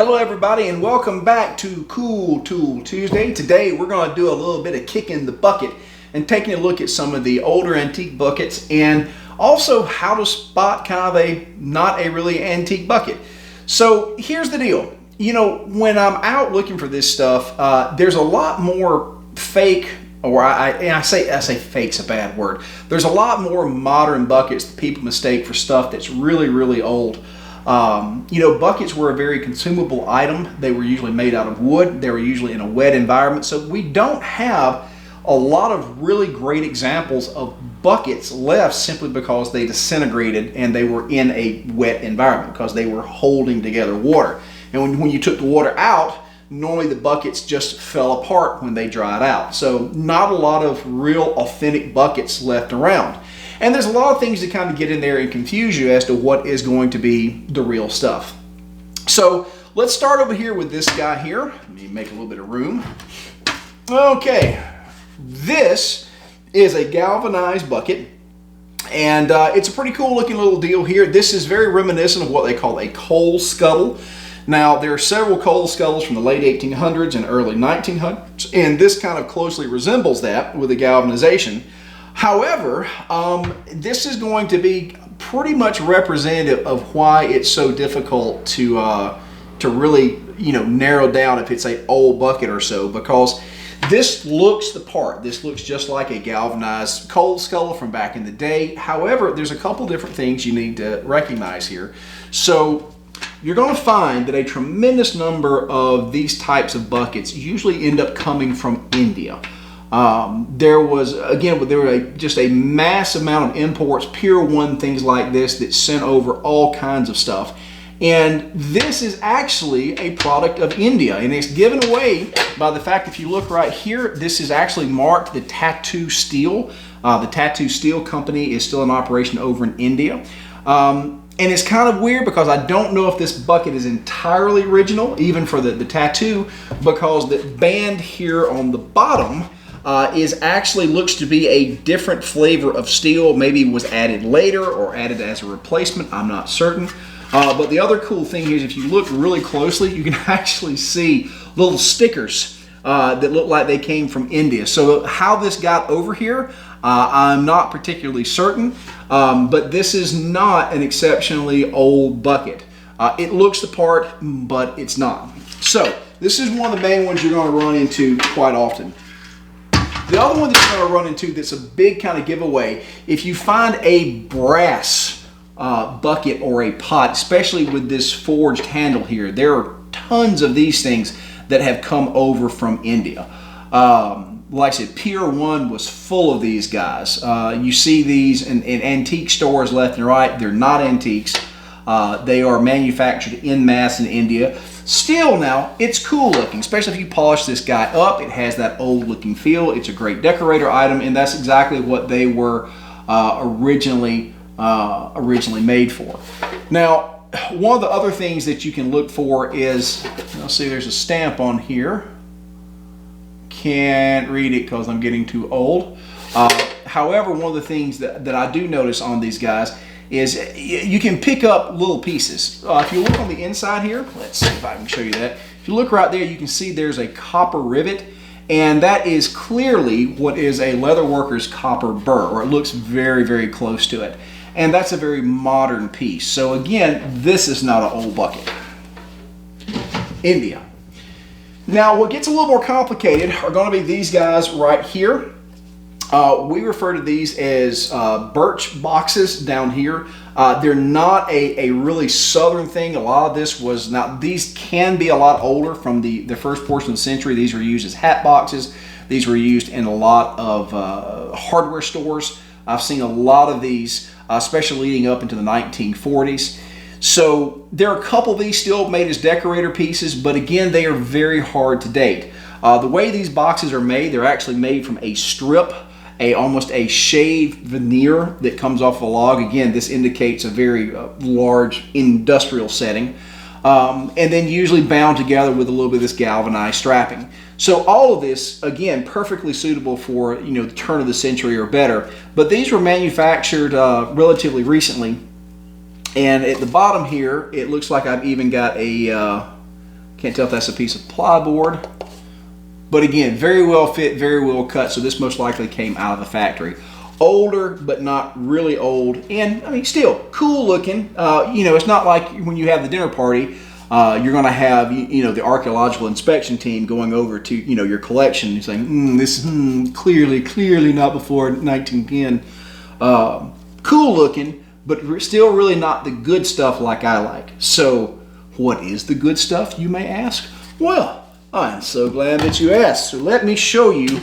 Hello everybody and welcome back to Cool Tool Tuesday. Today we're going to do a little bit of kicking the bucket and taking a look at some of the older antique buckets and also how to spot kind of a not a really antique bucket. So here's the deal. You know, when I'm out looking for this stuff, there's a lot more fake, or I say fake's a bad word. There's a lot more modern buckets that people mistake for stuff that's really old. You know, buckets were a very consumable item. They were usually made out of wood. They were usually in a wet environment. So we don't have a lot of really great examples of buckets left simply because they disintegrated and they were in a wet environment because they were holding together water. And when you took the water out, normally the buckets just fell apart when they dried out. So not a lot of real authentic buckets left around. And there's a lot of things that kind of get in there and confuse you as to what is going to be the real stuff. So let's start over here with this guy here. Let me make a little bit of room. Okay, this is a galvanized bucket. And it's a pretty cool looking little deal here. This is very reminiscent of what they call a coal scuttle. Now, there are several coal scuttles from the late 1800s and early 1900s, and this kind of closely resembles that with the galvanization. However, this is going to be pretty much representative of why it's so difficult to really, you know, narrow down if it's an old bucket or so, because this looks the part. This looks just like a galvanized coal scuttle from back in the day. However, there's a couple different things you need to recognize here. So you're going to find that a tremendous number of these types of buckets usually end up coming from India. There was just a mass amount of imports, Pier 1, things like this, that sent over all kinds of stuff. And this is actually a product of India, and it's given away by the fact, if you look right here, this is actually marked the Tattoo Steel. The Tattoo Steel company is still in operation over in India. And it's kind of weird because I don't know if this bucket is entirely original, even for the tattoo, because the band here on the bottom looks to be a different flavor of steel. Maybe was added later or added as a replacement. I'm not certain. But the other cool thing here is if you look really closely, you can actually see little stickers that look like they came from India. So how this got over here, I'm not particularly certain, but this is not an exceptionally old bucket. It looks the part, but it's not. So this is one of the main ones you're going to run into quite often. The other one that you're going to run into that's a big kind of giveaway, if you find a brass bucket or a pot, especially with this forged handle here, there are tons of these things that have come over from India. Like I said, Pier 1 was full of these guys. You see these in antique stores left and right. They're not antiques. They are manufactured en masse in India. Still now, it's cool looking, especially if you polish this guy up. It has that old looking feel. It's a great decorator item, and that's exactly what they were originally made for. Now, one of the other things that you can look for is, let's see, there's a stamp on here. Can't read it because I'm getting too old. However, one of the things that I do notice on these guys is you can pick up little pieces. If you look on the inside here, let's see if I can show you that. If you look right there, you can see there's a copper rivet, and that is clearly what is a leather worker's copper burr, or it looks very close to it. And that's a very modern piece. So again, this is not an old bucket. India. Now, what gets a little more complicated are going to be these guys right here. We refer to these as birch boxes down here. They're not a really southern thing. A lot of this was not. These can be a lot older, from the first portion of the century. These were used as hat boxes. These were used in a lot of hardware stores. I've seen a lot of these, especially leading up into the 1940s. So there are a couple of these still made as decorator pieces, but again, they are very hard to date. The way these boxes are made, they're actually made from a strip, almost a shaved veneer that comes off a log. Again, this indicates a very large industrial setting. And then usually bound together with a little bit of this galvanized strapping. So all of this, again, perfectly suitable for, you know, the turn of the century or better. But these were manufactured relatively recently. And at the bottom here, it looks like I've even got a Can't tell if that's a piece of plyboard. But again, very well fit, very well cut, so this most likely came out of the factory. Older, but not really old, and I mean, still cool looking. You know, it's not like when you have the dinner party, you're going to have, you know, the archaeological inspection team going over to, you know, your collection and saying, this clearly not before 1910. Cool looking, but still really not the good stuff like I like. So, what is the good stuff, you may ask? Well, I'm so glad that you asked. So let me show you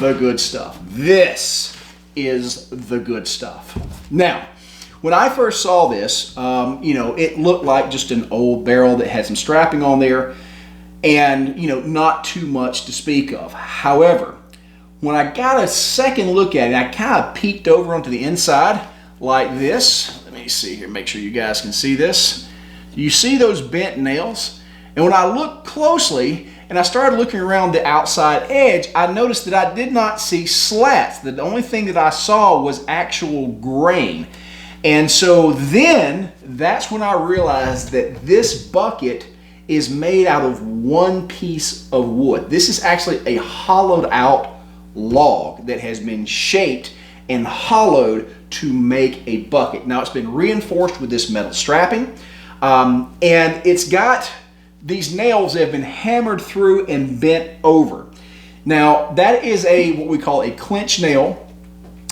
the good stuff. This is the good stuff. Now, when I first saw this, you know, it looked like just an old barrel that had some strapping on there and, you know, not too much to speak of. However, when I got a second look at it, I kind of peeked over onto the inside like this. Let me see here, make sure you guys can see this. You see those bent nails? And when I looked closely and I started looking around the outside edge, I noticed that I did not see slats. The only thing that I saw was actual grain. And so then that's when I realized that this bucket is made out of one piece of wood. This is actually a hollowed out log that has been shaped and hollowed to make a bucket. Now it's been reinforced with this metal strapping, and it's got these nails that have been hammered through and bent over. Now that is what we call a clinch nail.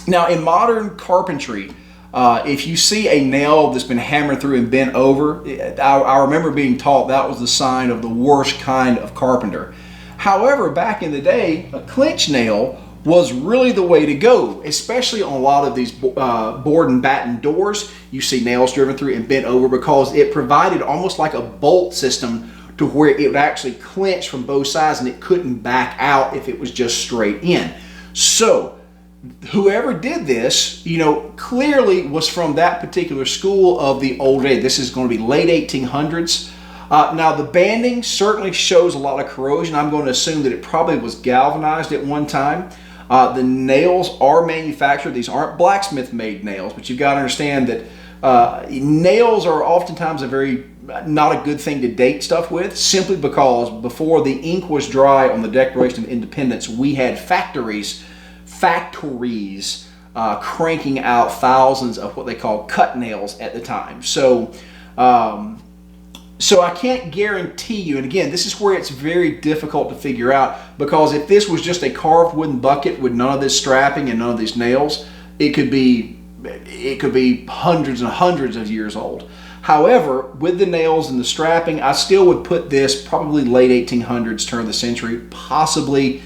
Now in modern carpentry, if you see a nail that's been hammered through and bent over, I remember being taught that was the sign of the worst kind of carpenter. However, back in the day, a clinch nail was really the way to go, especially on a lot of these board and batten doors. You see nails driven through and bent over because it provided almost like a bolt system to where it would actually clinch from both sides and it couldn't back out if it was just straight in. So whoever did this, you know, clearly was from that particular school of the old age. This is going to be late 1800s. Now the banding certainly shows a lot of corrosion. I'm going to assume that it probably was galvanized at one time. The nails are manufactured. These aren't blacksmith made nails, but you've got to understand that nails are oftentimes not a good thing to date stuff with, simply because before the ink was dry on the Declaration of Independence, we had factories cranking out thousands of what they call cut nails at the time. So I can't guarantee you, and again, this is where it's very difficult to figure out, because if this was just a carved wooden bucket with none of this strapping and none of these nails, it could be hundreds and hundreds of years old. However, with the nails and the strapping, I still would put this probably late 1800s, turn of the century, possibly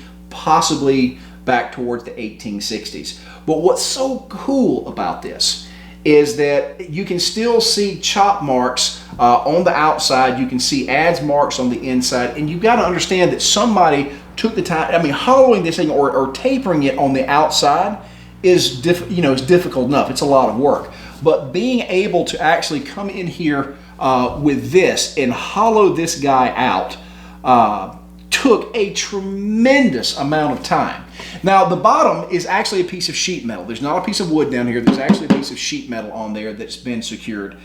back towards the 1860s. But what's so cool about this is that you can still see chop marks on the outside. You can see adze marks on the inside, and you've got to understand that somebody took the time. I mean, hollowing this thing or tapering it on the outside is difficult enough. It's a lot of work. But being able to actually come in here with this and hollow this guy out took a tremendous amount of time. Now the bottom is actually a piece of sheet metal. There's not a piece of wood down here. There's actually a piece of sheet metal on there that's been secured.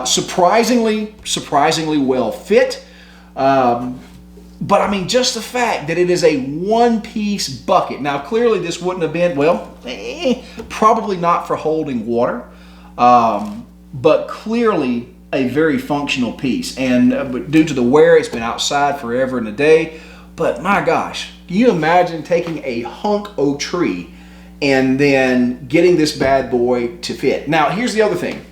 Surprisingly well fit. But I mean, just the fact that it is a one-piece bucket. Now clearly this wouldn't have been, well, probably not for holding water, but clearly a very functional piece. And due to the wear, it's been outside forever and a day. But my gosh, can you imagine taking a hunk of tree and then getting this bad boy to fit? Now, here's the other thing.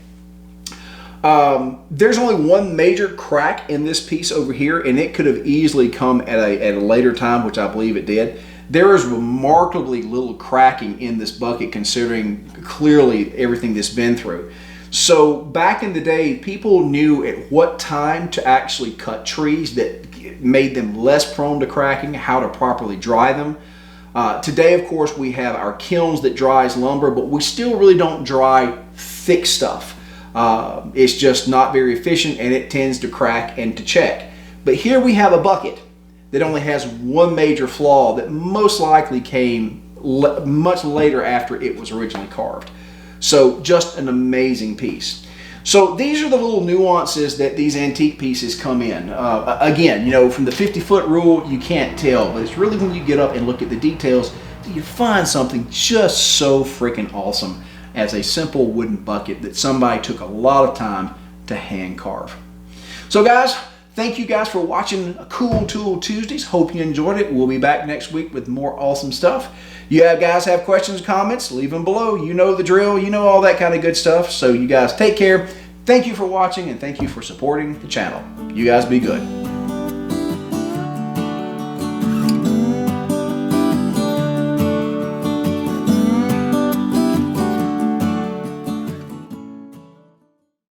There's only one major crack in this piece over here, and it could have easily come at a later time, which I believe it did. There is remarkably little cracking in this bucket, considering clearly everything that's been through. So back in the day, people knew at what time to actually cut trees that made them less prone to cracking, how to properly dry them. Today, of course, we have our kilns that dries lumber, but we still really don't dry thick stuff. It's just not very efficient, and it tends to crack and to check. But here we have a bucket that only has one major flaw that most likely came much later after it was originally carved. So just an amazing piece. So these are the little nuances that these antique pieces come in. Again, you know, from the 50-foot rule, you can't tell, but it's really when you get up and look at the details that you find something just so freaking awesome as a simple wooden bucket that somebody took a lot of time to hand carve. So guys, thank you guys for watching Cool Tool Tuesdays. Hope you enjoyed it. We'll be back next week with more awesome stuff. You guys have questions, comments, leave them below. You know the drill. You know all that kind of good stuff. So you guys take care. Thank you for watching, and thank you for supporting the channel. You guys be good.